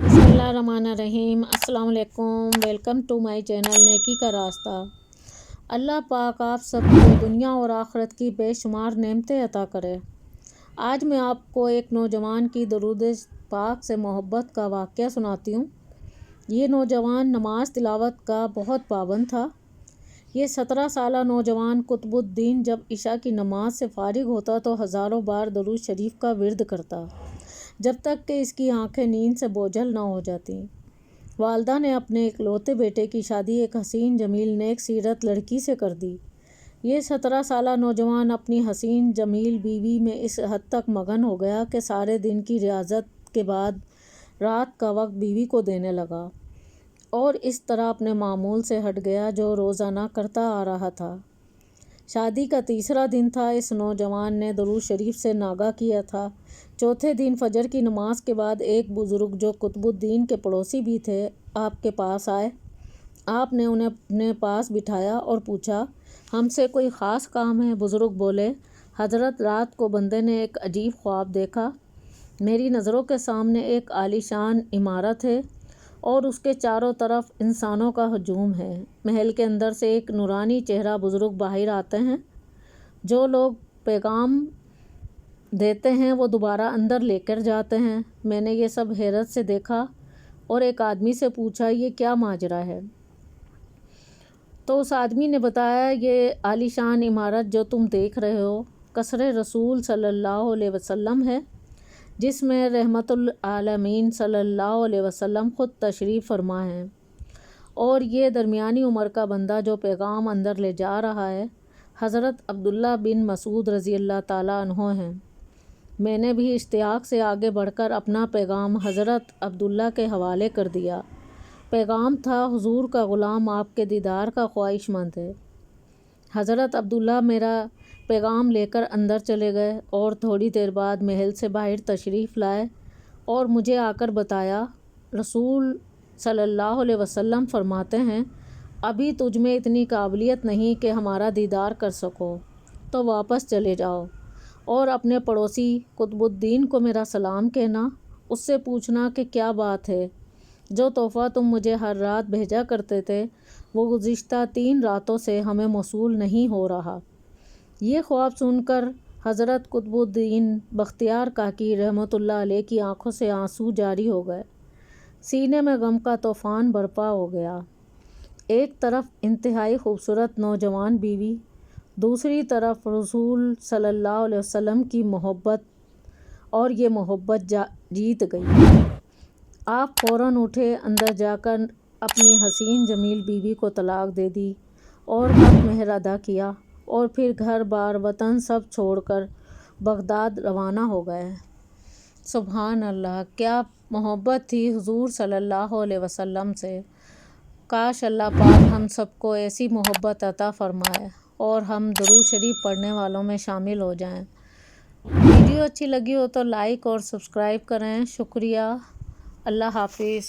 बिस्मिल्लाहिर्रहमानिर्रहीम। अस्सलाम वालेकुम। वेलकम टू माय चैनल नेकी का रास्ता। अल्लाह पाक आप सबको दुनिया और आखिरत की बेशुमार नेमतें अता करे। आज मैं आपको एक नौजवान की दरूद पाक से मोहब्बत का वाक़या सुनाती हूँ। ये नौजवान नमाज तिलावत का बहुत पाबंद था। ये 17 साला नौजवान कुतुबुद्दीन जब इशा की नमाज से फारिग होता तो हज़ारों बार दरूद शरीफ का विर्द करता, जब तक कि इसकी आंखें नींद से बोझल न हो जाती। वालदा ने अपने इकलौते बेटे की शादी एक हसीन जमील नेक सीरत लड़की से कर दी। ये 17 साला नौजवान अपनी हसीन जमील बीवी में इस हद तक मगन हो गया कि सारे दिन की रियाजत के बाद रात का वक्त बीवी को देने लगा और इस तरह अपने मामूल से हट गया जो रोज़ाना करता आ रहा था। शादी का तीसरा दिन था। इस नौजवान ने दरूद शरीफ से नागा किया था। चौथे दिन फजर की नमाज के बाद एक बुज़ुर्ग जो कुतुबुद्दीन के पड़ोसी भी थे आपके पास आए। आपने उन्हें अपने पास बिठाया और पूछा, हमसे कोई ख़ास काम है? बुज़ुर्ग बोले, हज़रत, रात को बंदे ने एक अजीब ख्वाब देखा। मेरी नज़रों के सामने एक आलीशान इमारत है और उसके चारों तरफ इंसानों का हजूम है। महल के अंदर से एक नूरानी चेहरा बुज़ुर्ग बाहर आते हैं। जो लोग पैगाम देते हैं वो दोबारा अंदर लेकर जाते हैं। मैंने ये सब हैरत से देखा और एक आदमी से पूछा, ये क्या माजरा है? तो उस आदमी ने बताया, ये आलीशान इमारत जो तुम देख रहे हो कसरे रसूल सल्लल्लाहु अलैहि वसल्लम है, जिसमें रहमतुल आलमीन सल्लल्लाहु अलैहि वसल्लम ख़ुद तशरीफ़ फरमा है। और ये दरमियानी उम्र का बंदा जो पैगाम अंदर ले जा रहा है हज़रत अब्दुल्ला बिन मसूद रज़ी अल्लाह ताला अन्हो हैं। मैंने भी इश्तियाक से आगे बढ़कर अपना पैगाम हज़रत अब्दुल्ला के हवाले कर दिया। पैगाम था, हुजूर का ग़ुलाम आपके दीदार का ख्वाहिशमंद है। हज़रत अब्दुल्ला मेरा पैगाम लेकर अंदर चले गए और थोड़ी देर बाद महल से बाहर तशरीफ़ लाए और मुझे आकर बताया, रसूल सल्लल्लाहु अलैहि वसल्लम फरमाते हैं, अभी तुझ में इतनी काबिलियत नहीं कि हमारा दीदार कर सको, तो वापस चले जाओ और अपने पड़ोसी कुतुबुद्दीन को मेरा सलाम कहना। उससे पूछना कि क्या बात है, जो तोहफ़ा तुम मुझे हर रात भेजा करते थे वो गुज़िश्ता 3 रातों से हमें मौसूल नहीं हो रहा। ये ख्वाब सुनकर हज़रत कुतुबुद्दीन बख्तियार काकी रहमतुल्लाह अलैह की आंखों से आंसू जारी हो गए। सीने में गम का तूफ़ान बरपा हो गया। एक तरफ इंतहाई खूबसूरत नौजवान बीवी, दूसरी तरफ रसूल सल्लल्लाहु अलैहि वसल्लम की मोहब्बत, और ये मोहब्बत जीत गई। आप फ़ौरन उठे, अंदर जाकर अपनी हसीन जमील बीवी को तलाक दे दी और हक़ मेहर अदा किया और फिर घर बार वतन सब छोड़कर बगदाद रवाना हो गए। सुभान अल्लाह, क्या मोहब्बत थी हुजूर सल्लल्लाहु अलैहि वसल्लम से। काश अल्लाह पाक हम सबको ऐसी मोहब्बत अता फ़रमाए और हम दुरूद शरीफ पढ़ने वालों में शामिल हो जाएं। वीडियो अच्छी लगी हो तो लाइक और सब्सक्राइब करें। शुक्रिया। अल्लाह हाफिज़।